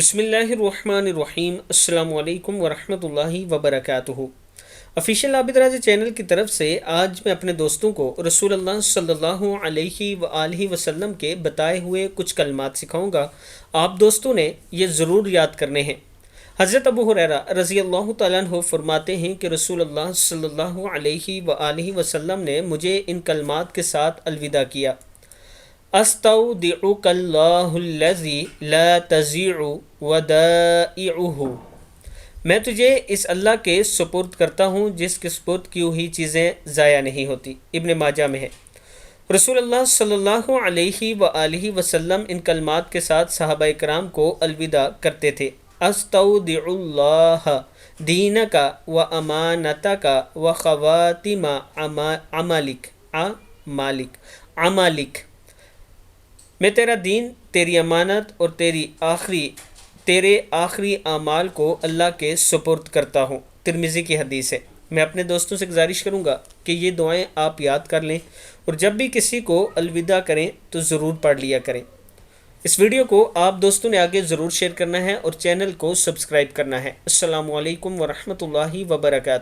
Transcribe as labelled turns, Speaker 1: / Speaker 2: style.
Speaker 1: بسم اللہ الرحمن الرحیم۔ السلام علیکم ورحمۃ اللہ وبرکاتہ۔ آفیشیل عابد راضی چینل کی طرف سے آج میں اپنے دوستوں کو رسول اللہ صلی اللہ علیہ وآلہ وسلم کے بتائے ہوئے کچھ کلمات سکھاؤں گا۔ آپ دوستوں نے یہ ضرور یاد کرنے ہیں۔ حضرت ابو ہریرہ رضی اللہ تعالیٰ عنہ فرماتے ہیں کہ رسول اللہ صلی اللہ علیہ وآلہ وسلم نے مجھے ان کلمات کے ساتھ الوداع کیا: استودعک اللہ الذی لا تضیع ودائعہ، میں تجھے اس اللہ کے سپرد کرتا ہوں جس کے سپرد کی ہوئی چیزیں ضائع نہیں ہوتی۔ ابن ماجہ میں ہے۔ رسول اللہ صلی اللہ علیہ وآلہ وسلم ان کلمات کے ساتھ صحابہ کرام کو الوداع کرتے تھے: استودع اللہ دینک و امانتک و خواتم عمالک، میں تیرا دین، تیری امانت اور تیرے آخری اعمال کو اللہ کے سپرد کرتا ہوں۔ ترمذی کی حدیث ہے۔ میں اپنے دوستوں سے گزارش کروں گا کہ یہ دعائیں آپ یاد کر لیں اور جب بھی کسی کو الوداع کریں تو ضرور پڑھ لیا کریں۔ اس ویڈیو کو آپ دوستوں نے آگے ضرور شیئر کرنا ہے اور چینل کو سبسکرائب کرنا ہے۔ السلام علیکم ورحمۃ اللہ وبرکاتہ۔